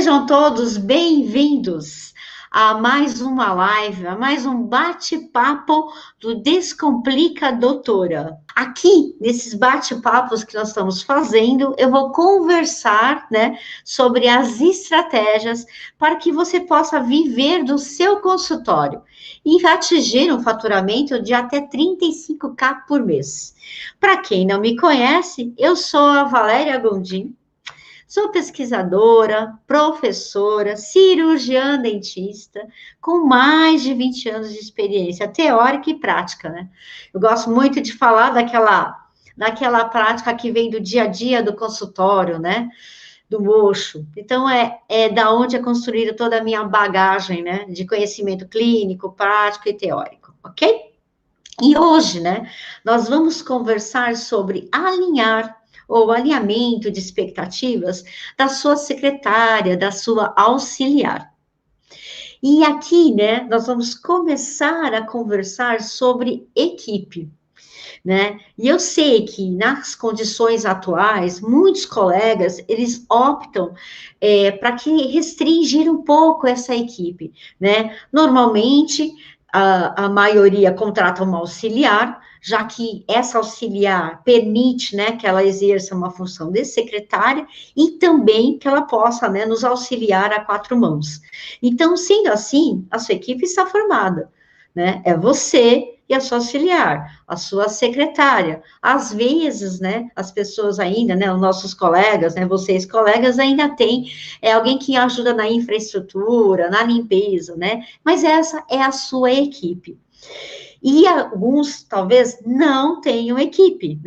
Sejam todos bem-vindos a mais uma live, a mais um bate-papo do Descomplica Doutora. Aqui, nesses bate-papos que nós estamos fazendo, eu vou conversar, sobre as estratégias para que você possa viver do seu consultório e atingir um faturamento de até 35K por mês. Para quem não me conhece, eu sou a Valéria Gondim. Sou pesquisadora, professora, cirurgiã dentista, com mais de 20 anos de experiência teórica e prática, né? Eu gosto muito de falar daquela prática que vem do dia a dia do consultório, né? Do mocho. Então, é da onde é construída toda a minha bagagem, né? De conhecimento clínico, prático e teórico, ok? E hoje, nós vamos conversar sobre alinhar ou alinhamento de expectativas da sua secretária, da sua auxiliar. E aqui, nós vamos começar a conversar sobre equipe, E eu sei que nas condições atuais, muitos colegas, eles optam para que restringir um pouco essa equipe, Normalmente, a maioria contrata uma auxiliar, já que essa auxiliar permite, que ela exerça uma função de secretária e também que ela possa, nos auxiliar a quatro mãos. Então, sendo assim, a sua equipe está formada, É você e a sua auxiliar, a sua secretária. Às vezes, as pessoas ainda, os nossos colegas, vocês colegas ainda têm alguém que ajuda na infraestrutura, na limpeza, Mas essa é a sua equipe. E alguns, talvez, não tenham equipe,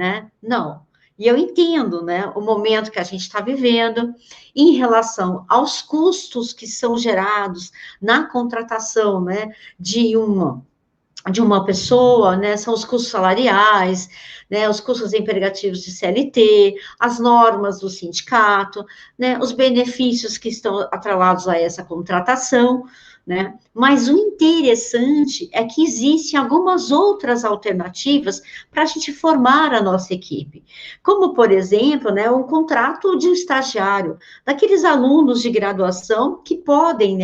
Não. E eu entendo, o momento que a gente está vivendo em relação aos custos que são gerados na contratação, de uma pessoa, são os custos salariais, os custos empregativos de CLT, as normas do sindicato, os benefícios que estão atrelados a essa contratação, Mas o interessante é que existem algumas outras alternativas para a gente formar a nossa equipe, como, por exemplo, um contrato de estagiário, daqueles alunos de graduação que podem,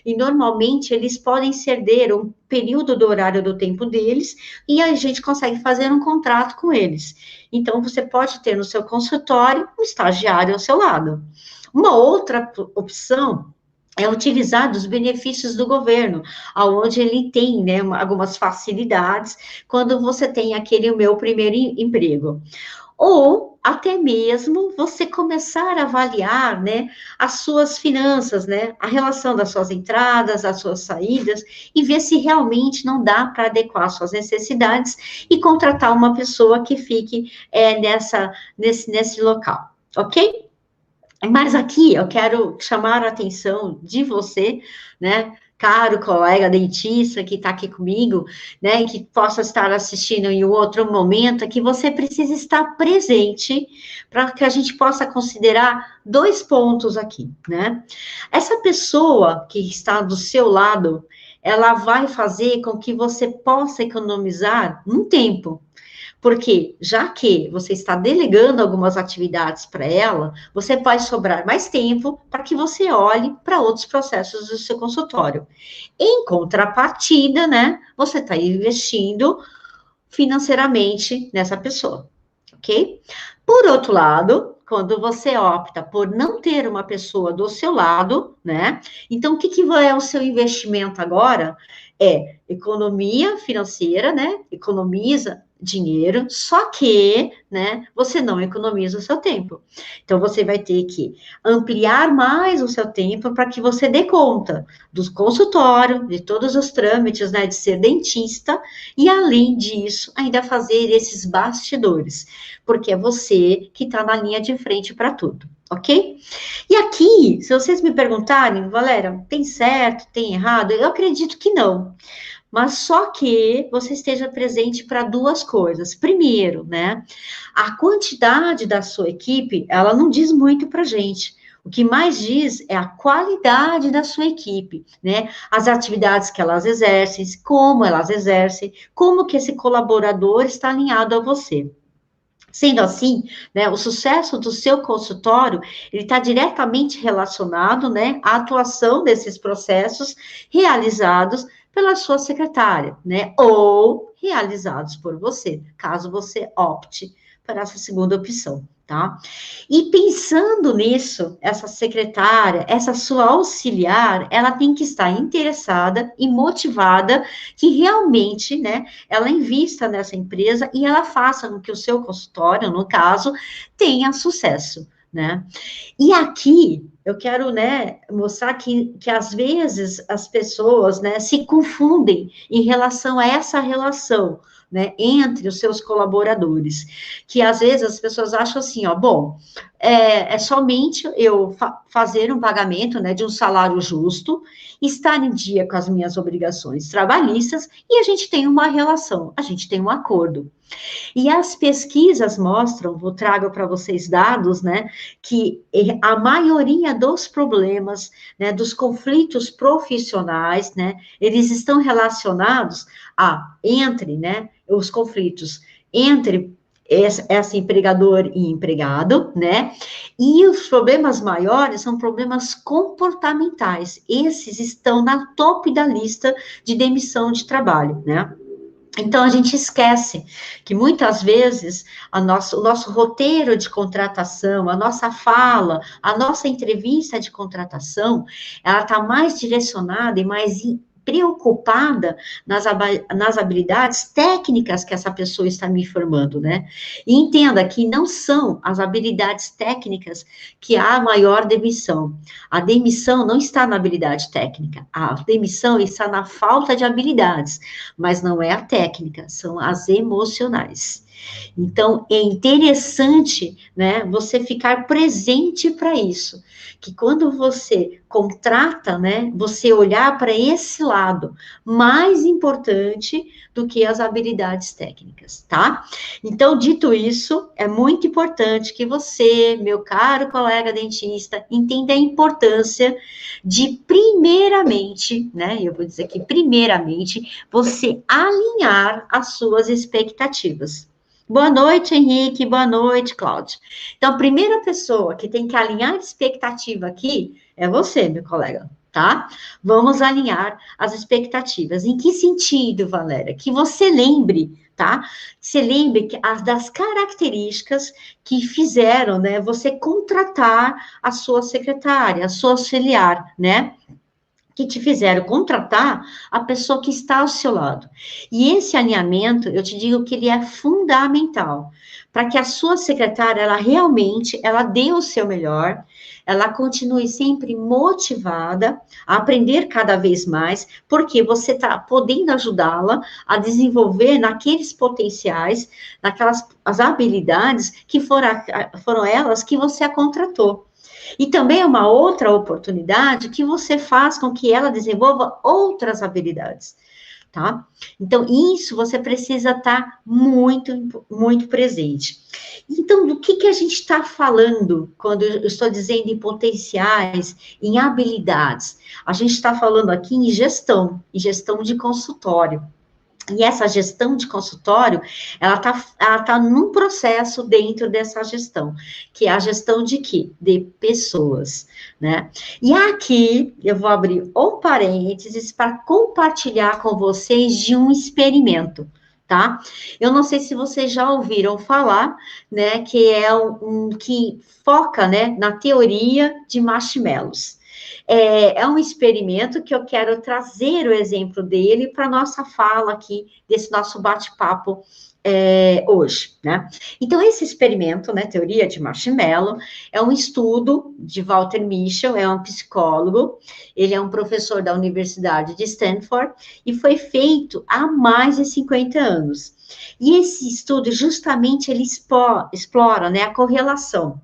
e normalmente eles podem ceder um período do horário do tempo deles, e a gente consegue fazer um contrato com eles. Então, você pode ter no seu consultório um estagiário ao seu lado. Uma outra opção é utilizar os benefícios do governo, onde ele tem, algumas facilidades, quando você tem aquele meu primeiro emprego. Ou até mesmo você começar a avaliar, as suas finanças, a relação das suas entradas, das suas saídas, e ver se realmente não dá para adequar às suas necessidades e contratar uma pessoa que fique nesse local, ok? Mas aqui eu quero chamar a atenção de você, caro colega dentista que está aqui comigo, que possa estar assistindo em outro momento, é que você precisa estar presente para que a gente possa considerar dois pontos aqui, Essa pessoa que está do seu lado, ela vai fazer com que você possa economizar um tempo. Porque, já que você está delegando algumas atividades para ela, você vai sobrar mais tempo para que você olhe para outros processos do seu consultório. Em contrapartida, você está investindo financeiramente nessa pessoa, ok? Por outro lado, quando você opta por não ter uma pessoa do seu lado, Então, o que é o seu investimento agora? É economia financeira, Economiza dinheiro, só que, você não economiza o seu tempo. Então, você vai ter que ampliar mais o seu tempo para que você dê conta do consultório, de todos os trâmites, de ser dentista, e além disso, ainda fazer esses bastidores, porque é você que está na linha de frente para tudo, ok? E aqui, se vocês me perguntarem, Valéria, tem certo, tem errado? Eu acredito que não. Mas só que você esteja presente para duas coisas. Primeiro, a quantidade da sua equipe, ela não diz muito para a gente. O que mais diz é a qualidade da sua equipe, As atividades que elas exercem, como que esse colaborador está alinhado a você. Sendo assim, né, o sucesso do seu consultório, ele está diretamente relacionado, né, à atuação desses processos realizados pela sua secretária, né, ou realizados por você, caso você opte por essa segunda opção, tá? E pensando nisso, essa secretária, essa sua auxiliar, ela tem que estar interessada e motivada que realmente, né, ela invista nessa empresa e ela faça com que o seu consultório, no caso, tenha sucesso, né? E aqui eu quero, né, mostrar que às vezes as pessoas, né, se confundem em relação a essa relação, né, entre os seus colaboradores, que às vezes as pessoas acham assim, ó, bom, é somente eu fazer um pagamento, né, de um salário justo, estar em dia com as minhas obrigações trabalhistas e a gente tem uma relação, a gente tem um acordo. E as pesquisas mostram, vou trago para vocês dados, né, que a maioria dos problemas, né, dos conflitos profissionais, né, eles estão relacionados entre, né, os conflitos entre essa empregador e empregado, né? E os problemas maiores são problemas comportamentais. Esses estão na top da lista de demissão de trabalho, né? Então, a gente esquece que muitas vezes o nosso roteiro de contratação, a nossa fala, a nossa entrevista de contratação, ela está mais direcionada e mais preocupada nas habilidades técnicas que essa pessoa está me informando, né? E entenda que não são as habilidades técnicas que há a maior demissão. A demissão não está na habilidade técnica, a demissão está na falta de habilidades, mas não é a técnica, são as emocionais. Então, é interessante, né, você ficar presente para isso, que quando você contrata, né, você olhar para esse lado, mais importante do que as habilidades técnicas, tá? Então, dito isso, é muito importante que você, meu caro colega dentista, entenda a importância de, primeiramente, né, eu vou dizer que primeiramente, você alinhar as suas expectativas. Boa noite, Henrique. Boa noite, Cláudio. Então, a primeira pessoa que tem que alinhar a expectativa aqui é você, meu colega, tá? Vamos alinhar as expectativas. Em que sentido, Valéria? Que você lembre, tá? Você lembre das características que fizeram, né, você contratar a sua secretária, a sua auxiliar, né? Que te fizeram contratar a pessoa que está ao seu lado. E esse alinhamento, eu te digo que ele é fundamental, para que a sua secretária, ela realmente, ela dê o seu melhor, ela continue sempre motivada a aprender cada vez mais, porque você está podendo ajudá-la a desenvolver naqueles potenciais, naquelas as habilidades que foram elas que você a contratou. E também é uma outra oportunidade que você faz com que ela desenvolva outras habilidades, tá? Então, isso você precisa estar muito, muito presente. Então, do que a gente está falando quando eu estou dizendo em potenciais, em habilidades? A gente está falando aqui em gestão de consultório. E essa gestão de consultório, ela tá num processo dentro dessa gestão, que é a gestão de quê? De pessoas, né? E aqui, eu vou abrir um parênteses para compartilhar com vocês de um experimento, tá? Eu não sei se vocês já ouviram falar, né, que é que foca, né, na teoria de marshmallows. É um experimento que eu quero trazer o exemplo dele para nossa fala aqui, desse nosso bate-papo hoje, né? Então, esse experimento, né, teoria de marshmallow, é um estudo de Walter Mischel, é um psicólogo, ele é um professor da Universidade de Stanford, e foi feito há mais de 50 anos. E esse estudo, justamente, ele explora, né, a correlação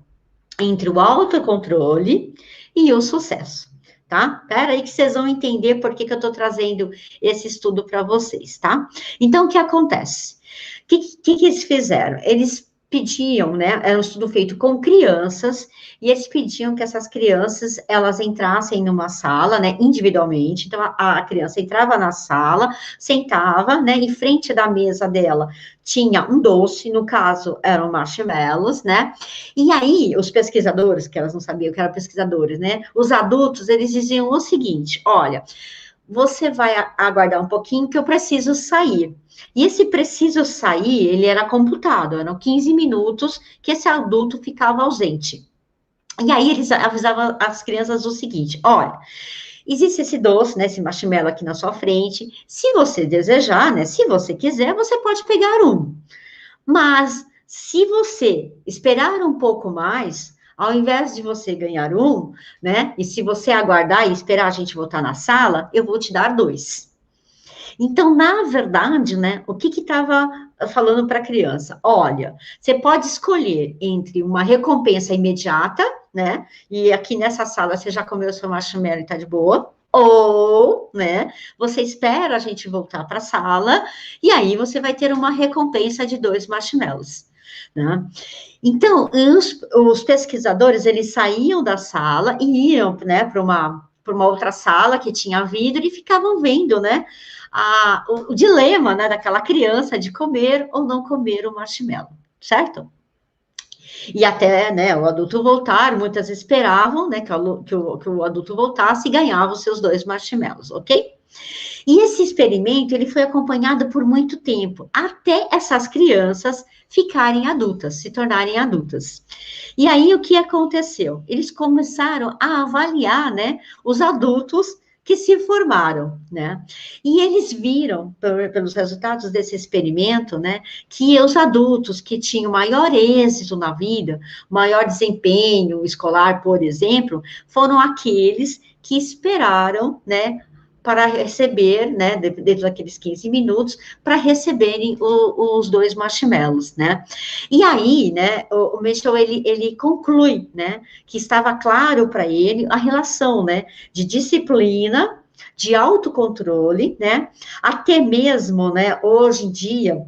entre o autocontrole e o sucesso, tá? Espera aí que vocês vão entender por que eu estou trazendo esse estudo para vocês, tá? Então, o que acontece? O que eles fizeram? Eles pediam, né, era um estudo feito com crianças, e eles pediam que essas crianças, elas entrassem numa sala, né, individualmente, então a criança entrava na sala, sentava, né, em frente da mesa dela tinha um doce, no caso eram marshmallows, né, e aí os pesquisadores, que elas não sabiam que eram pesquisadores, né, os adultos, eles diziam o seguinte, olha, você vai aguardar um pouquinho que eu preciso sair. E esse preciso sair, ele era computado, eram 15 minutos que esse adulto ficava ausente. E aí eles avisavam as crianças o seguinte: olha, existe esse doce, né, esse marshmallow aqui na sua frente. Se você desejar, né, se você quiser, você pode pegar um. Mas se você esperar um pouco mais, ao invés de você ganhar um, né, e se você aguardar e esperar a gente voltar na sala, eu vou te dar dois. Então, na verdade, né, o que estava falando para a criança? Olha, você pode escolher entre uma recompensa imediata, né? E aqui nessa sala você já comeu seu marshmallow e tá de boa. Ou, né, você espera a gente voltar para a sala, e aí você vai ter uma recompensa de 2 marshmallows, né? Então, os pesquisadores, eles saíam da sala e iam, né, para uma outra sala que tinha vidro e ficavam vendo, né, o dilema, né, daquela criança de comer ou não comer o marshmallow, certo? E até, né, o adulto voltar, muitas esperavam, né, que o adulto voltasse e ganhava os seus 2 marshmallows, ok? E esse experimento, ele foi acompanhado por muito tempo, até essas crianças ficarem adultas, se tornarem adultas. E aí, o que aconteceu? Eles começaram a avaliar, né, os adultos que se formaram, né? E eles viram, pelos resultados desse experimento, né, que os adultos que tinham maior êxito na vida, maior desempenho escolar, por exemplo, foram aqueles que esperaram, né, para receber, né, dentro daqueles 15 minutos, para receberem os 2 marshmallows, né? E aí, né, o Mitchell, ele conclui, né, que estava claro para ele a relação, né, de disciplina, de autocontrole, né, até mesmo, né, hoje em dia,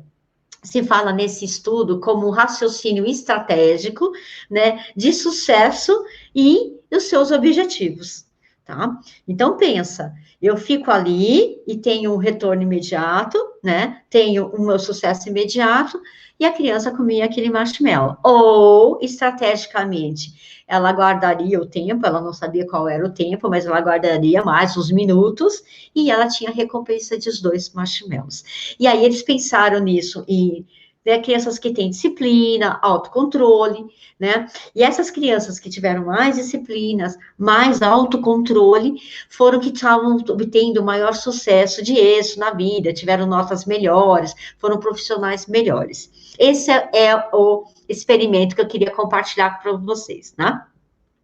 se fala nesse estudo como raciocínio estratégico, né, de sucesso e os seus objetivos, tá? Então, pensa, eu fico ali e tenho um retorno imediato, né, tenho o meu sucesso imediato, e a criança comia aquele marshmallow. Ou, estrategicamente, ela guardaria o tempo, ela não sabia qual era o tempo, mas ela guardaria mais uns minutos, e ela tinha a recompensa de os 2 marshmallows. E aí eles pensaram nisso, e né, crianças que têm disciplina, autocontrole, né? E essas crianças que tiveram mais disciplinas, mais autocontrole, foram que estavam obtendo maior sucesso de êxito na vida, tiveram notas melhores, foram profissionais melhores. Esse é o experimento que eu queria compartilhar para vocês, né?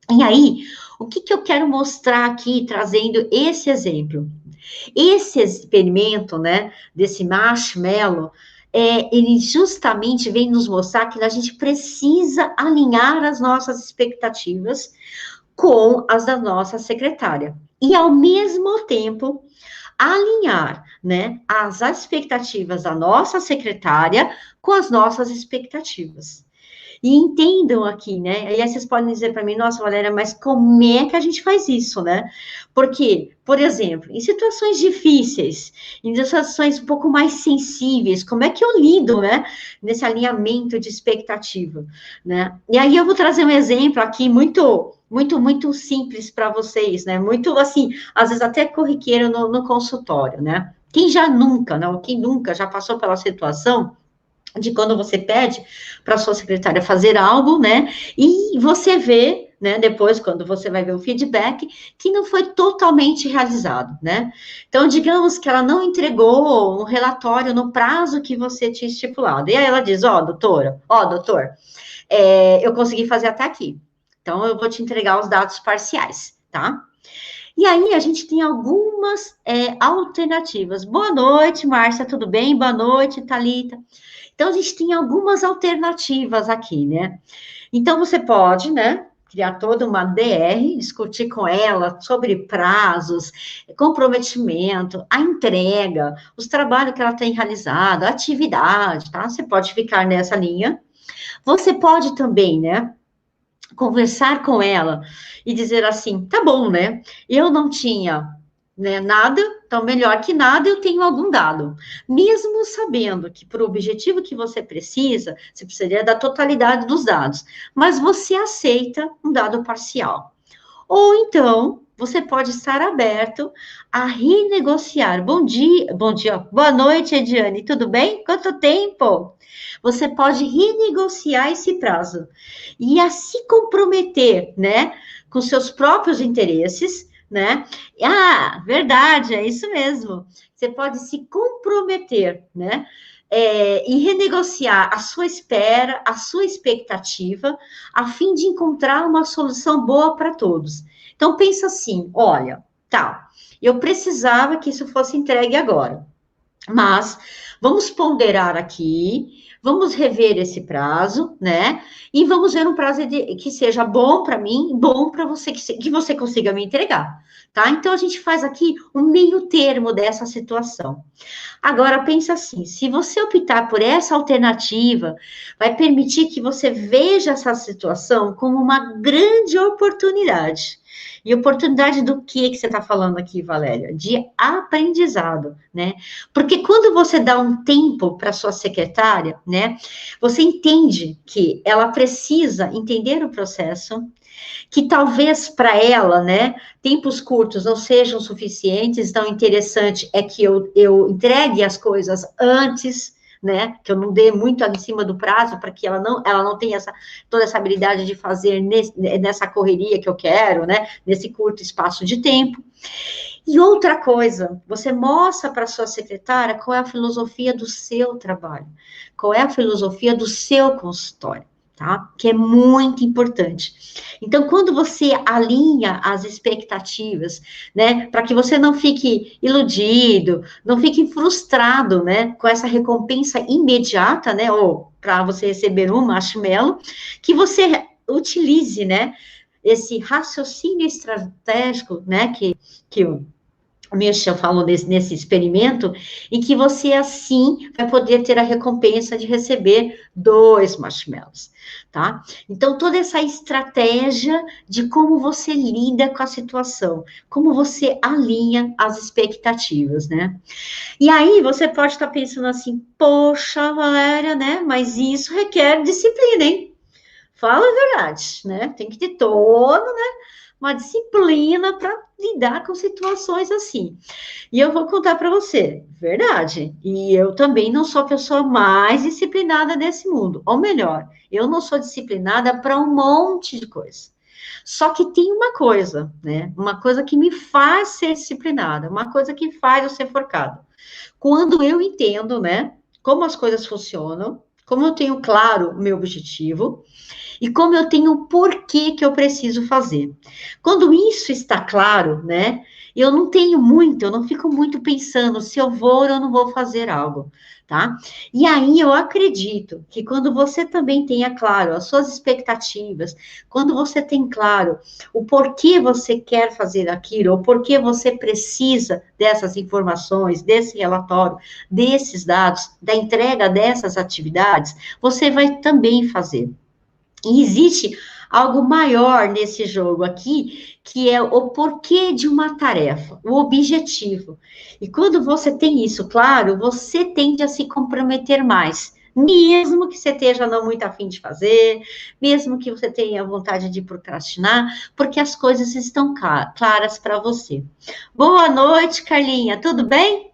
E aí, o que eu quero mostrar aqui, trazendo esse exemplo? Esse experimento, né, desse marshmallow, ele justamente vem nos mostrar que a gente precisa alinhar as nossas expectativas com as da nossa secretária. E, ao mesmo tempo, alinhar, né, as expectativas da nossa secretária com as nossas expectativas. E entendam aqui, né? E aí vocês podem dizer para mim, nossa, Valéria, mas como é que a gente faz isso, né? Porque, por exemplo, em situações difíceis, em situações um pouco mais sensíveis, como é que eu lido, né? Nesse alinhamento de expectativa, né? E aí eu vou trazer um exemplo aqui muito simples para vocês, né? Muito assim, às vezes até corriqueiro no consultório, né? Quem já nunca, não? Quem nunca já passou pela situação de quando você pede para sua secretária fazer algo, né? E você vê, né? Depois, quando você vai ver o feedback, que não foi totalmente realizado, né? Então, digamos que ela não entregou um relatório no prazo que você tinha estipulado. E aí ela diz: ó, doutora, ó, doutor, eu consegui fazer até aqui. Então, eu vou te entregar os dados parciais, tá? E aí, a gente tem algumas alternativas. Boa noite, Márcia, tudo bem? Boa noite, Thalita. Então, a gente tem algumas alternativas aqui, né? Então, você pode, né, criar toda uma DR, discutir com ela sobre prazos, comprometimento, a entrega, os trabalhos que ela tem realizado, a atividade, tá? Você pode ficar nessa linha. Você pode também, né, conversar com ela e dizer assim, tá bom, né, eu não tinha, né, nada, então melhor que nada, eu tenho algum dado. Mesmo sabendo que para o objetivo que você precisaria da totalidade dos dados, mas você aceita um dado parcial. Ou então, você pode estar aberto a renegociar. Bom dia, boa noite, Ediane, tudo bem? Quanto tempo? Você pode renegociar esse prazo e a se comprometer, né, com seus próprios interesses, né? Ah, verdade, é isso mesmo. Você pode se comprometer, né? E renegociar a sua espera, a sua expectativa, a fim de encontrar uma solução boa para todos. Então, pensa assim, olha, tá, eu precisava que isso fosse entregue agora, mas vamos ponderar aqui, vamos rever esse prazo, né? E vamos ver um prazo que seja bom para mim, bom para você, que você consiga me entregar, tá? Então, a gente faz aqui um meio termo dessa situação. Agora, pensa assim, se você optar por essa alternativa, vai permitir que você veja essa situação como uma grande oportunidade. E oportunidade do que você está falando aqui, Valéria? De aprendizado, né? Porque quando você dá um tempo para sua secretária, né? Você entende que ela precisa entender o processo, que talvez para ela, né, tempos curtos não sejam suficientes, então interessante é que eu entregue as coisas antes, né, que eu não dê muito em cima do prazo, para que ela não tenha toda essa habilidade de fazer nessa correria que eu quero, né, nesse curto espaço de tempo. E outra coisa, você mostra para sua secretária qual é a filosofia do seu trabalho, qual é a filosofia do seu consultório, tá? Que é muito importante. Então, quando você alinha as expectativas, né, para que você não fique iludido, não fique frustrado, né, com essa recompensa imediata, né, ou para você receber um marshmallow, que você utilize, né, esse raciocínio estratégico, né, que o Michel falou nesse experimento, em que você, assim, vai poder ter a recompensa de receber 2 marshmallows, tá? Então, toda essa estratégia de como você lida com a situação, como você alinha as expectativas, né? E aí, você pode estar pensando assim, poxa, Valéria, né? Mas isso requer disciplina, hein? Fala a verdade, né? Tem que ter todo, né, uma disciplina para lidar com situações assim. E eu vou contar para você, verdade. E eu também não sou a pessoa mais disciplinada desse mundo. Ou melhor, eu não sou disciplinada para um monte de coisa. Só que tem uma coisa, né? Uma coisa que me faz ser disciplinada, uma coisa que faz eu ser forcada. Quando eu entendo, né, como as coisas funcionam, como eu tenho claro o meu objetivo, e como eu tenho o porquê que eu preciso fazer. Quando isso está claro, né? Eu não fico muito pensando se eu vou ou eu não vou fazer algo, tá? E aí eu acredito que quando você também tenha claro as suas expectativas, quando você tem claro o porquê você quer fazer aquilo, o porquê você precisa dessas informações, desse relatório, desses dados, da entrega dessas atividades, você vai também fazer. E existe algo maior nesse jogo aqui, que é o porquê de uma tarefa, o objetivo. E quando você tem isso claro, você tende a se comprometer mais, mesmo que você esteja não muito afim de fazer, mesmo que você tenha vontade de procrastinar, porque as coisas estão claras para você. Boa noite, Carlinha, tudo bem?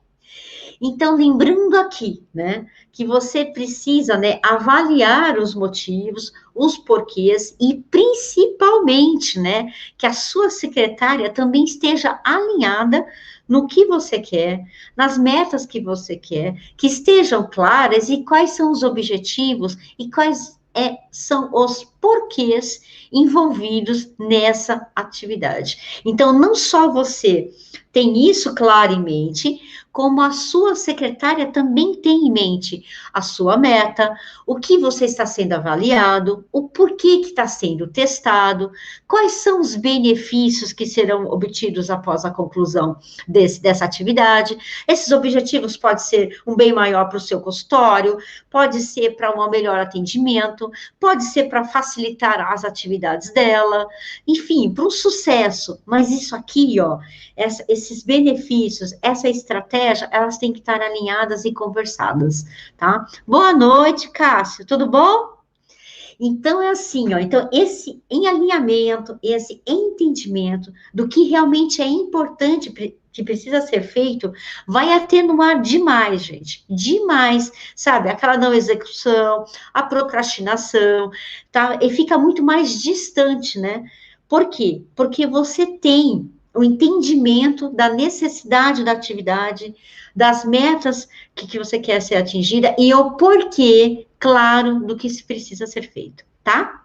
Então, lembrando aqui, né, que você precisa, né, avaliar os motivos, os porquês e principalmente, né, que a sua secretária também esteja alinhada no que você quer, nas metas que você quer, que estejam claras e quais são os objetivos e quais são os porquês envolvidos nessa atividade. Então, não só você tem isso claro em mente, como a sua secretária também tem em mente a sua meta, o que você está sendo avaliado, o porquê que está sendo testado, quais são os benefícios que serão obtidos após a conclusão dessa atividade. Esses objetivos podem ser um bem maior para o seu consultório, pode ser para um melhor atendimento, pode ser para facilitar as atividades dela, enfim, para um sucesso. Mas isso aqui, ó, esses benefícios, essa estratégia, elas têm que estar alinhadas e conversadas, tá? Boa noite, Cássio, tudo bom? Então, é assim, ó, então, esse em alinhamento, esse entendimento do que realmente é importante, que precisa ser feito, vai atenuar demais, gente, demais, sabe? Aquela não execução, a procrastinação, tá? E fica muito mais distante, né? Por quê? Porque você tem o entendimento da necessidade da atividade, das metas que você quer ser atingida e o porquê, claro, do que se precisa ser feito, tá?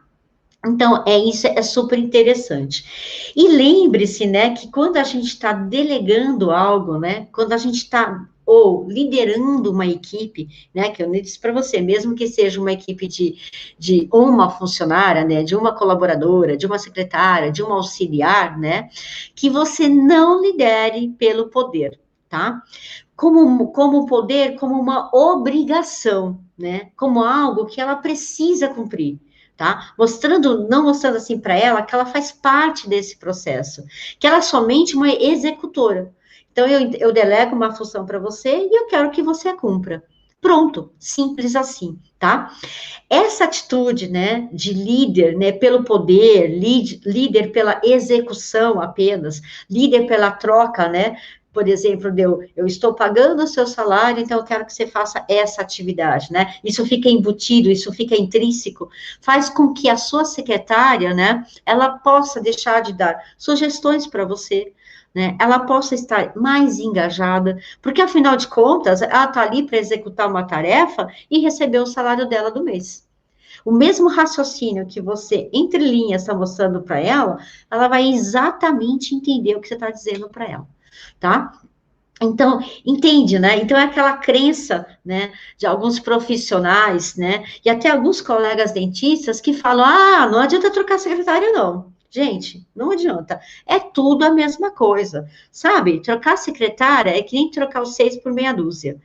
Então, isso é super interessante. E lembre-se, né, que quando a gente está delegando algo, né, quando a gente está ou liderando uma equipe, né, que eu disse para você, mesmo que seja uma equipe de uma funcionária, né, de uma colaboradora, de uma secretária, de um auxiliar, né, que você não lidere pelo poder, tá? Como poder, como uma obrigação, né, como algo que ela precisa cumprir. Tá? Não mostrando assim para ela que ela faz parte desse processo, que ela é somente uma executora. Então, eu delego uma função para você e eu quero que você a cumpra. Pronto, simples assim, tá? Essa atitude, né, de líder, né, pelo poder, líder pela execução apenas, líder pela troca, né, por exemplo, eu estou pagando o seu salário, então eu quero que você faça essa atividade, né? Isso fica embutido, isso fica intrínseco, faz com que a sua secretária, né, ela possa deixar de dar sugestões para você, né? Ela possa estar mais engajada, porque afinal de contas, ela está ali para executar uma tarefa e receber o salário dela do mês. O mesmo raciocínio que você, entre linhas, está mostrando para ela vai exatamente entender o que você está dizendo para ela, tá? Então, entende, né? Então, é aquela crença, né, de alguns profissionais, né, e até alguns colegas dentistas que falam, não adianta trocar secretária, não. Gente, não adianta. É tudo a mesma coisa, sabe? Trocar secretária é que nem trocar os 6 por meia dúzia.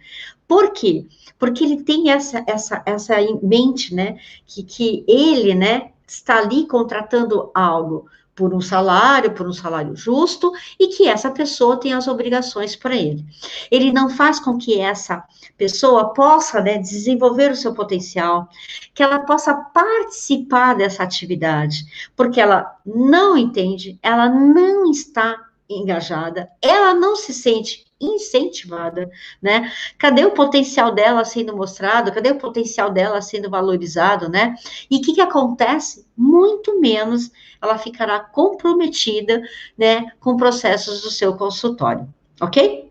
Por quê? Porque ele tem essa em mente, né, que ele, né, está ali contratando algo por um salário justo, e que essa pessoa tem as obrigações para ele. Ele não faz com que essa pessoa possa, né, desenvolver o seu potencial, que ela possa participar dessa atividade, porque ela não entende, ela não está engajada, ela não se sente incentivada, né? Cadê o potencial dela sendo mostrado? Cadê o potencial dela sendo valorizado, né? E o que acontece? Muito menos ela ficará comprometida, né, com processos do seu consultório, ok?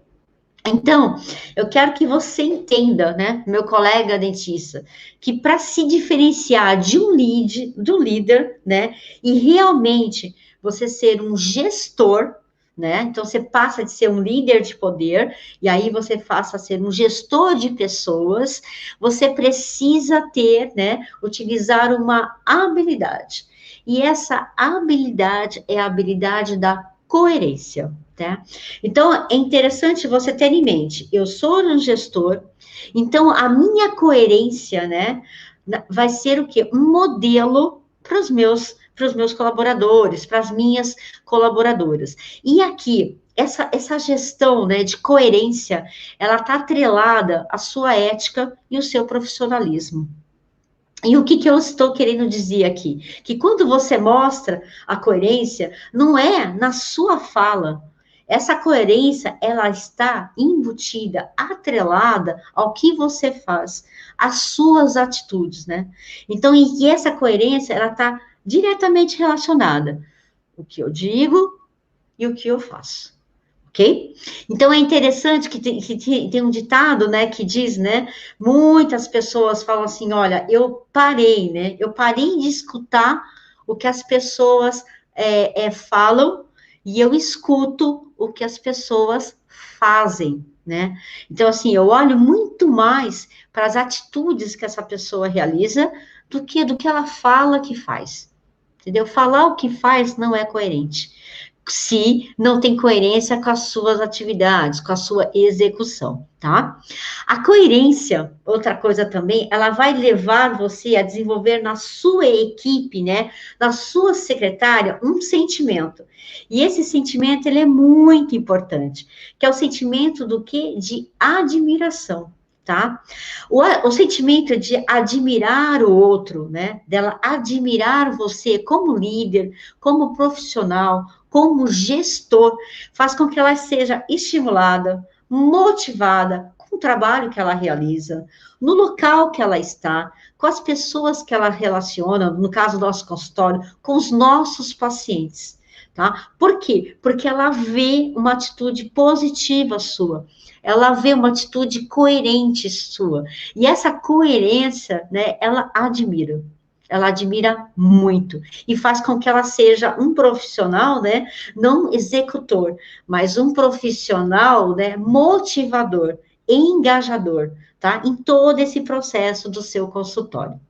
Então, eu quero que você entenda, né, meu colega dentista, que para se diferenciar de do líder, né, e realmente você ser um gestor, né, então você passa de ser um líder de poder, e aí você passa a ser um gestor de pessoas, você precisa ter, né, utilizar uma habilidade. E essa habilidade é a habilidade da coerência, tá? Então, é interessante você ter em mente, eu sou um gestor, então a minha coerência, né, vai ser o quê? Um modelo para os meus colaboradores, para as minhas colaboradoras. E aqui, essa gestão, né, de coerência, ela está atrelada à sua ética e ao seu profissionalismo. E o que eu estou querendo dizer aqui? Que quando você mostra a coerência, não é na sua fala. Essa coerência, ela está embutida, atrelada ao que você faz, às suas atitudes, né? Então, e essa coerência, ela está diretamente relacionada o que eu digo e o que eu faço. ok? Então, é interessante que tem um ditado, né, que diz, né, muitas pessoas falam assim, olha, eu parei, né, eu parei de escutar o que as pessoas falam e eu escuto o que as pessoas fazem, né? Então, assim, eu olho muito mais para as atitudes que essa pessoa realiza do que ela fala que faz, entendeu? Falar o que faz não é coerente se não tem coerência com as suas atividades, com a sua execução, tá? A coerência, outra coisa também, ela vai levar você a desenvolver na sua equipe, né, na sua secretária, um sentimento. E esse sentimento, ele é muito importante, que é o sentimento do quê? De admiração. Tá? O sentimento de admirar o outro, né? Dela admirar você como líder, como profissional, como gestor, faz com que ela seja estimulada, motivada com o trabalho que ela realiza, no local que ela está, com as pessoas que ela relaciona, no caso do nosso consultório, com os nossos pacientes, tá? Por quê? Porque ela vê uma atitude positiva sua, ela vê uma atitude coerente sua, e essa coerência, né, ela admira muito, e faz com que ela seja um profissional, né, não executor, mas um profissional, né, motivador, engajador, tá, em todo esse processo do seu consultório.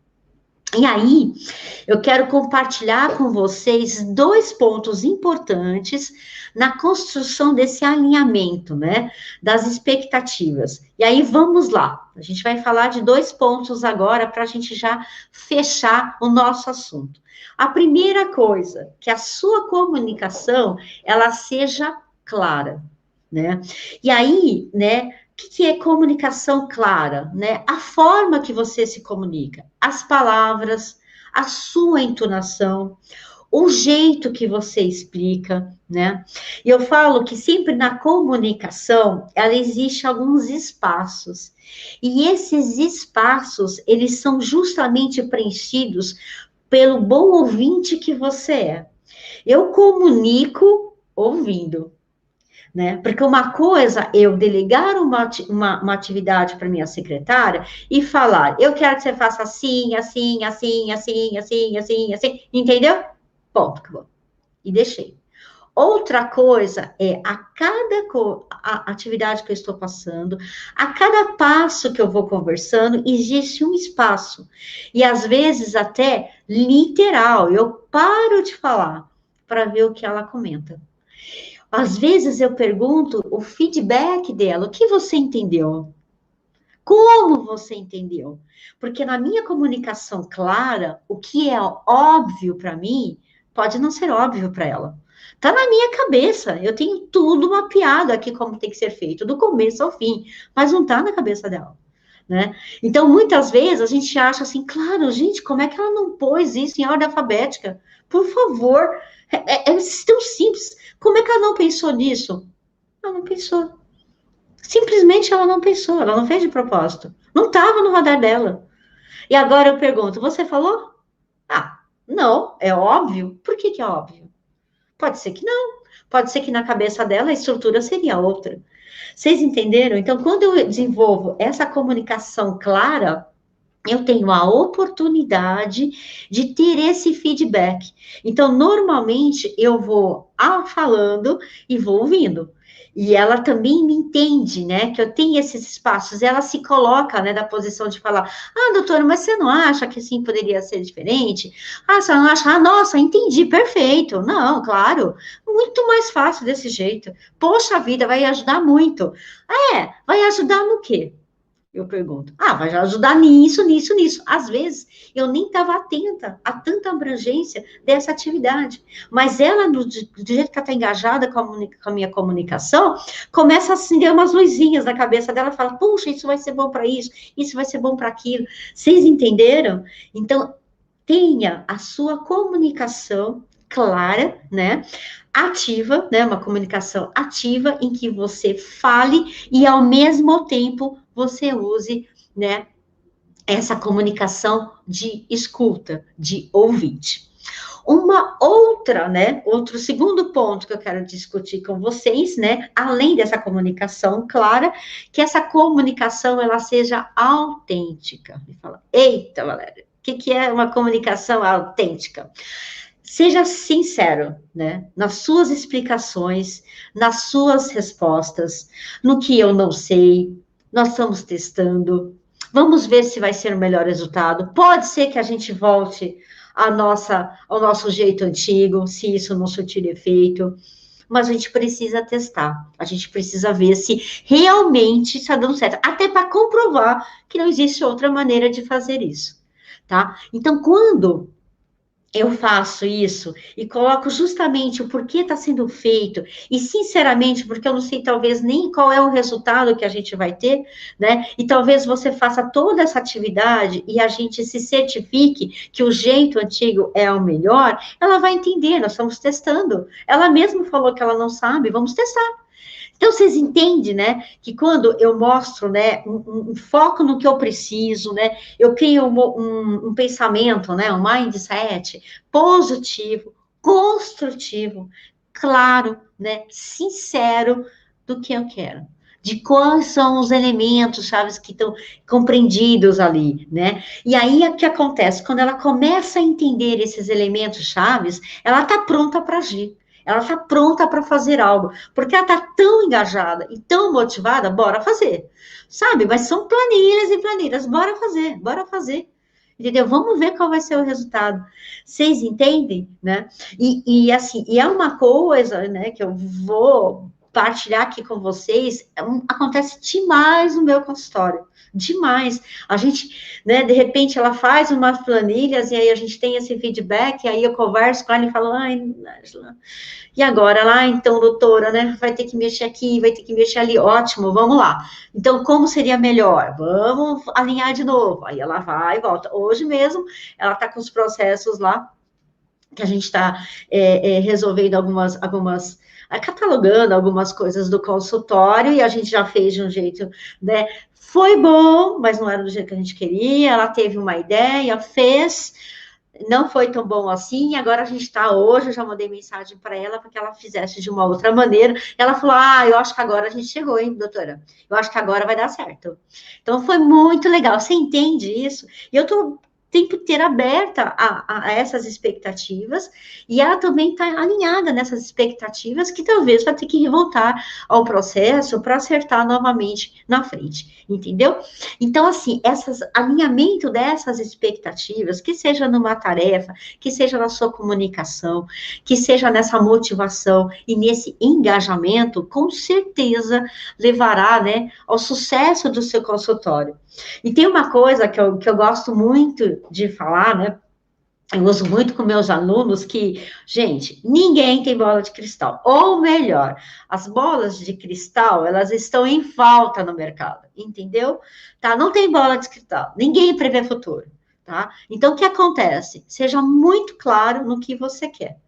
E aí, eu quero compartilhar com vocês 2 pontos importantes na construção desse alinhamento, né, das expectativas. E aí, vamos lá. A gente vai falar de 2 pontos agora para a gente já fechar o nosso assunto. A primeira coisa, que a sua comunicação, ela seja clara, né? E aí, né, que é comunicação clara, né? A forma que você se comunica, as palavras, a sua entonação, o jeito que você explica, né? E eu falo que sempre na comunicação, ela existe alguns espaços. E esses espaços, eles são justamente preenchidos pelo bom ouvinte que você é. Eu comunico ouvindo, né? Porque uma coisa é eu delegar uma atividade para minha secretária e falar, eu quero que você faça assim, assim, assim, assim, assim, assim, assim, entendeu? Ponto, acabou. E deixei. Outra coisa é a cada atividade que eu estou passando, a cada passo que eu vou conversando, existe um espaço. E às vezes até literal, eu paro de falar para ver o que ela comenta. Às vezes eu pergunto o feedback dela, o que você entendeu? Como você entendeu? Porque na minha comunicação clara, o que é óbvio para mim, pode não ser óbvio para ela. Tá na minha cabeça, eu tenho tudo mapeado aqui como tem que ser feito, do começo ao fim, mas não tá na cabeça dela. Né? Então, muitas vezes a gente acha assim, claro, gente, como é que ela não pôs isso em ordem alfabética? Por favor, é tão simples. Como é que ela não pensou nisso? Ela não pensou. Simplesmente ela não pensou, ela não fez de propósito. Não estava no radar dela. E agora eu pergunto, você falou? Ah, não, é óbvio. Por que é óbvio? Pode ser que não. Pode ser que na cabeça dela a estrutura seria outra. Vocês entenderam? Então, quando eu desenvolvo essa comunicação clara, eu tenho a oportunidade de ter esse feedback. Então, normalmente, eu vou falando e vou ouvindo. E ela também me entende, né, que eu tenho esses espaços. Ela se coloca, né, na posição de falar, doutora, mas você não acha que assim poderia ser diferente? Você não acha? Nossa, entendi, perfeito. Não, claro, muito mais fácil desse jeito. Poxa vida, vai ajudar muito. Vai ajudar no quê? Eu pergunto, vai ajudar nisso, nisso, nisso. Às vezes, eu nem estava atenta a tanta abrangência dessa atividade. Mas ela, do jeito que ela está engajada com a minha comunicação, começa a acender umas luzinhas na cabeça dela e fala, puxa, isso vai ser bom para isso vai ser bom para aquilo. Vocês entenderam? Então, tenha a sua comunicação clara, né? Ativa, né? Uma comunicação ativa em que você fale e ao mesmo tempo você use, né? Essa comunicação de escuta, de ouvinte. Uma outra, né, outro segundo ponto que eu quero discutir com vocês, né, além dessa comunicação clara, que essa comunicação, ela seja autêntica. Me fala, eita, Valéria, o que é uma comunicação autêntica? Seja sincero, né, nas suas explicações, nas suas respostas, no que eu não sei, nós estamos testando, vamos ver se vai ser o melhor resultado. Pode ser que a gente volte ao nosso jeito antigo, se isso não surtir efeito, mas a gente precisa testar, a gente precisa ver se realmente está dando certo, até para comprovar que não existe outra maneira de fazer isso, tá? Então, quando eu faço isso e coloco justamente o porquê está sendo feito, e sinceramente, porque eu não sei talvez nem qual é o resultado que a gente vai ter, né? E talvez você faça toda essa atividade e a gente se certifique que o jeito antigo é o melhor, ela vai entender, nós estamos testando. Ela mesma falou que ela não sabe, vamos testar. Então, vocês entendem, né, que quando eu mostro, né, um foco no que eu preciso, né, eu crio um pensamento, né, um mindset positivo, construtivo, claro, né, sincero do que eu quero. De quais são os elementos, chaves, que estão compreendidos ali, né? E aí, o que acontece? Quando ela começa a entender esses elementos chaves, ela está pronta para agir. Ela está pronta para fazer algo, porque ela está tão engajada e tão motivada, bora fazer, sabe? Mas são planilhas e planilhas, bora fazer, entendeu? Vamos ver qual vai ser o resultado. Vocês entendem, né? Assim, e é uma coisa, né, que eu vou partilhar aqui com vocês, acontece demais no meu consultório, demais. A gente, né, de repente ela faz umas planilhas e aí a gente tem esse feedback, e aí eu converso com ela e falo, ai, Angela, e agora, lá, então, doutora, né? Vai ter que mexer aqui, vai ter que mexer ali. Ótimo, vamos lá. Então, como seria melhor? Vamos alinhar de novo. Aí ela vai e volta. Hoje mesmo, ela está com os processos lá, que a gente está resolvendo catalogando algumas coisas do consultório, e a gente já fez de um jeito, né? Foi bom, mas não era do jeito que a gente queria. Ela teve uma ideia, fez, não foi tão bom assim, agora a gente está hoje, eu já mandei mensagem para ela, para que ela fizesse de uma outra maneira, ela falou, eu acho que agora a gente chegou, hein, doutora, eu acho que agora vai dar certo. Então, foi muito legal, você entende isso? E eu estou o tempo inteiro aberta a essas expectativas, e ela também está alinhada nessas expectativas, que talvez vai ter que voltar ao processo para acertar novamente na frente, entendeu? Então, assim, alinhamento dessas expectativas, que seja numa tarefa, que seja na sua comunicação, que seja nessa motivação e nesse engajamento, com certeza levará, né, ao sucesso do seu consultório. E tem uma coisa que eu gosto muito de falar, né? Eu uso muito com meus alunos que, gente, ninguém tem bola de cristal. Ou melhor, as bolas de cristal, elas estão em falta no mercado, entendeu? Tá? Não tem bola de cristal. Ninguém prevê futuro, tá? Então, o que acontece? Seja muito claro no que você quer,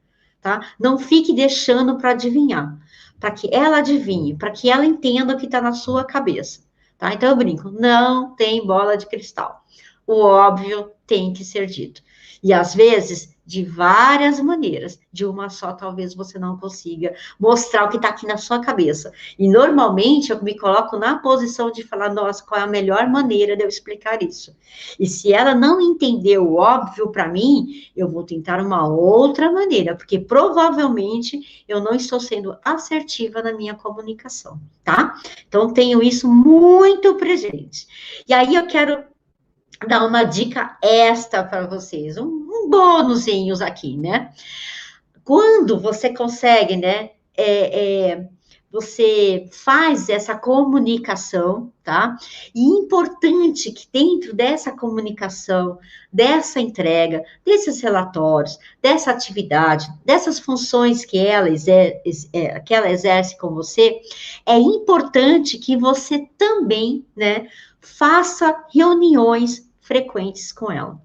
tá? Não fique deixando para adivinhar, para que ela adivinhe, para que ela entenda o que está na sua cabeça, tá? Então, eu brinco, não tem bola de cristal. O óbvio tem que ser dito. E às vezes, de várias maneiras, de uma só, talvez você não consiga mostrar o que está aqui na sua cabeça. E normalmente eu me coloco na posição de falar, nossa, qual é a melhor maneira de eu explicar isso? E se ela não entender o óbvio para mim, eu vou tentar uma outra maneira, porque provavelmente eu não estou sendo assertiva na minha comunicação, tá? Então, tenho isso muito presente. E aí eu quero dar uma dica extra para vocês, um bônusinhos aqui, né? Quando você consegue, né, você faz essa comunicação, tá? E importante que dentro dessa comunicação, dessa entrega, desses relatórios, dessa atividade, dessas funções que que ela exerce com você, é importante que você também, né, faça reuniões frequentes com ela.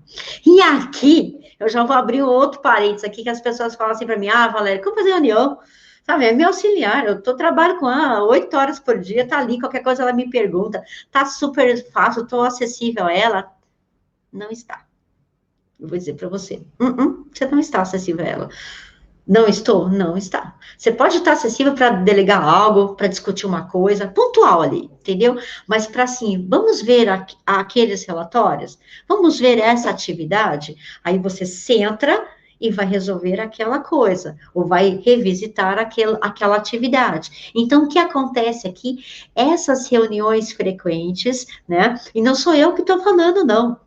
E aqui, eu já vou abrir um outro parênteses aqui, que as pessoas falam assim para mim, Valéria, como fazer reunião? Sabe, é meu auxiliar, trabalho com ela 8 horas por dia, tá ali, qualquer coisa ela me pergunta, tá super fácil, tô acessível a ela. Não está. Eu vou dizer para você, você não está acessível a ela. Não estou? Não está. Você pode estar acessível para delegar algo, para discutir uma coisa, pontual ali, entendeu? Mas para assim, vamos ver aqueles relatórios, vamos ver essa atividade, aí você centra e vai resolver aquela coisa, ou vai revisitar aquela atividade. Então, o que acontece aqui? Essas reuniões frequentes, né? E não sou eu que estou falando, não.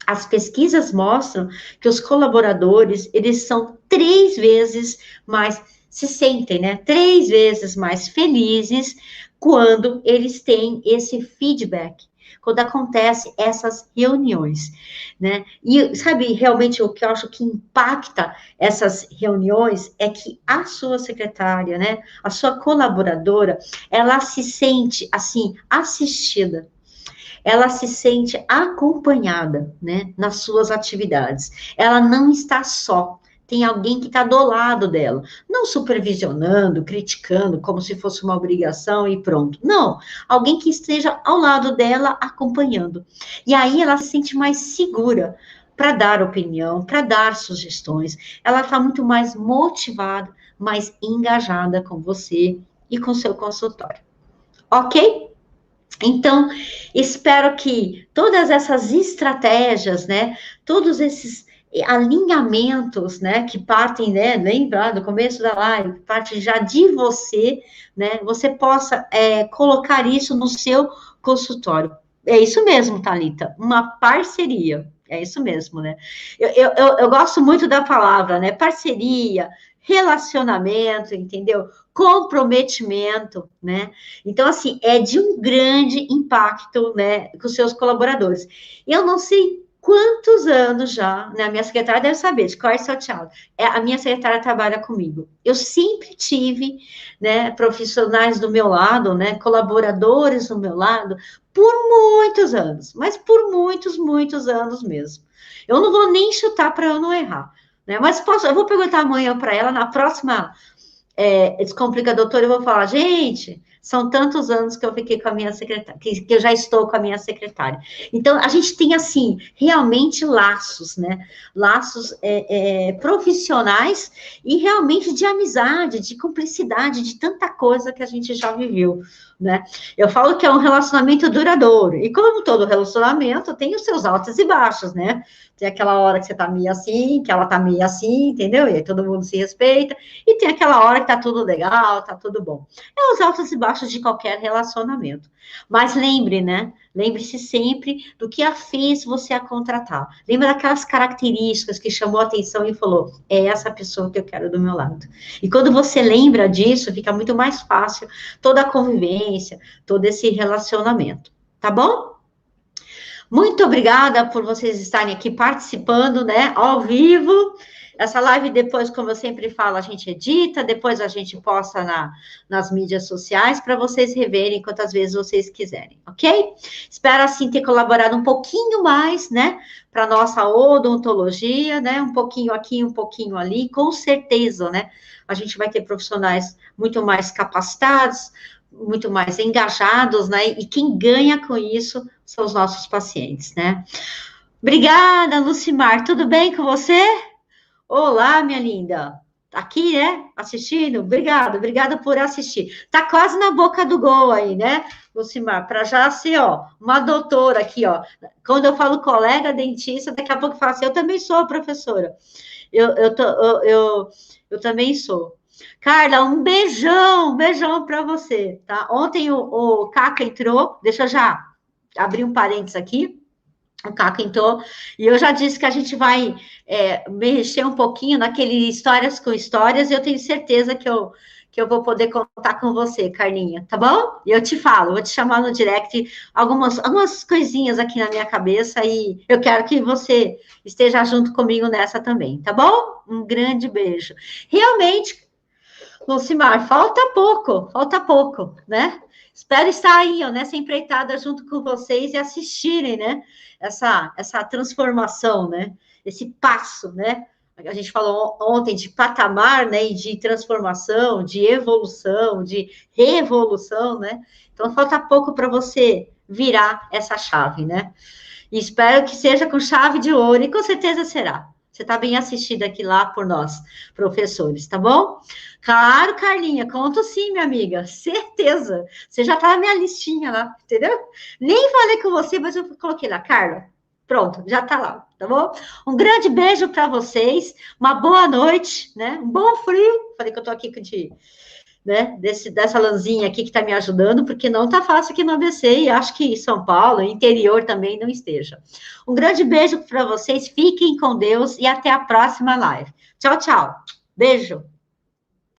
As pesquisas mostram que os colaboradores, eles são 3 vezes mais, se sentem, né, 3 vezes mais felizes quando eles têm esse feedback, quando acontece essas reuniões, né? E sabe, realmente o que eu acho que impacta essas reuniões é que a sua secretária, né, a sua colaboradora, ela se sente, assim, assistida, ela se sente acompanhada, né, nas suas atividades. Ela não está só. Tem alguém que está do lado dela, não supervisionando, criticando, como se fosse uma obrigação e pronto. Não, alguém que esteja ao lado dela acompanhando. E aí ela se sente mais segura para dar opinião, para dar sugestões. Ela está muito mais motivada, mais engajada com você e com seu consultório. Ok? Então, espero que todas essas estratégias, né, todos esses alinhamentos, né, que partem, né, lembra do começo da live, partem já de você, né, você possa colocar isso no seu consultório. É isso mesmo, Thalita, uma parceria. É isso mesmo, né? Eu gosto muito da palavra, né? Parceria, relacionamento, entendeu? Comprometimento, né? Então, assim, é de um grande impacto, né, com os seus colaboradores. Eu não sei quantos anos já, né, a minha secretária deve saber de qual é seu Thiago. A minha secretária trabalha comigo. Eu sempre tive, né, profissionais do meu lado, né, colaboradores do meu lado, por muitos anos, mas por muitos, muitos anos mesmo. Eu não vou nem chutar para eu não errar, né, mas eu vou perguntar amanhã para ela, na próxima Descomplica Doutor, eu vou falar, gente, são tantos anos que eu fiquei com a minha secretária, que eu já estou com a minha secretária. Então, a gente tem, assim, realmente laços, né? Laços profissionais e realmente de amizade, de cumplicidade, de tanta coisa que a gente já viveu, né? Eu falo que é um relacionamento duradouro. E como todo relacionamento, tem os seus altos e baixos, né? Tem aquela hora que você tá meio assim, que ela tá meio assim, entendeu? E aí todo mundo se respeita. E tem aquela hora que tá tudo legal, tá tudo bom. É os altos e baixos de qualquer relacionamento. Mas lembre, né? Lembre-se sempre do que a fez você a contratar. Lembra daquelas características que chamou a atenção e falou: é essa pessoa que eu quero do meu lado. E quando você lembra disso, fica muito mais fácil toda a convivência, todo esse relacionamento. Tá bom? Muito obrigada por vocês estarem aqui participando, né, ao vivo. Essa live depois, como eu sempre falo, a gente edita, depois a gente posta nas mídias sociais para vocês reverem quantas vezes vocês quiserem, ok? Espero, assim, ter colaborado um pouquinho mais, né, para nossa odontologia, né, um pouquinho aqui, um pouquinho ali, com certeza, né, a gente vai ter profissionais muito mais capacitados, muito mais engajados, né? E quem ganha com isso são os nossos pacientes, né? Obrigada, Lucimar. Tudo bem com você? Olá, minha linda. Aqui, né? Assistindo? Obrigada por assistir. Tá quase na boca do gol aí, né, Lucimar? Para já ser, ó, uma doutora aqui, ó. Quando eu falo colega dentista, daqui a pouco fala assim, eu também sou professora. Eu também sou. Carla, um beijão para você, tá? Ontem o Caca entrou, deixa eu já abrir um parênteses aqui. O Caco entrou, e eu já disse que a gente vai mexer um pouquinho naquele histórias com histórias, e eu tenho certeza que eu vou poder contar com você, Carlinha, tá bom? E eu te falo, vou te chamar no direct, algumas coisinhas aqui na minha cabeça, e eu quero que você esteja junto comigo nessa também, tá bom? Um grande beijo. Realmente, Lucimar, falta pouco, né? Espero estar aí, ó, nessa empreitada junto com vocês e assistirem, né? Essa transformação, né? Esse passo, né? A gente falou ontem de patamar, né? E de transformação, de evolução, de revolução, né? Então, falta pouco para você virar essa chave, né? E espero que seja com chave de ouro, e com certeza será. Você está bem assistida aqui lá por nós, professores, tá bom? Claro, Carlinha, conto sim, minha amiga, certeza. Você já tá na minha listinha lá, entendeu? Nem falei com você, mas eu coloquei lá, Carla. Pronto, já tá lá, tá bom? Um grande beijo para vocês, uma boa noite, né? Um bom frio. Falei que eu tô aqui de, né, dessa lãzinha aqui que está me ajudando, porque não está fácil aqui no ABC, e acho que São Paulo, interior também não esteja. Um grande beijo para vocês, fiquem com Deus e até a próxima live. Tchau, tchau. Beijo.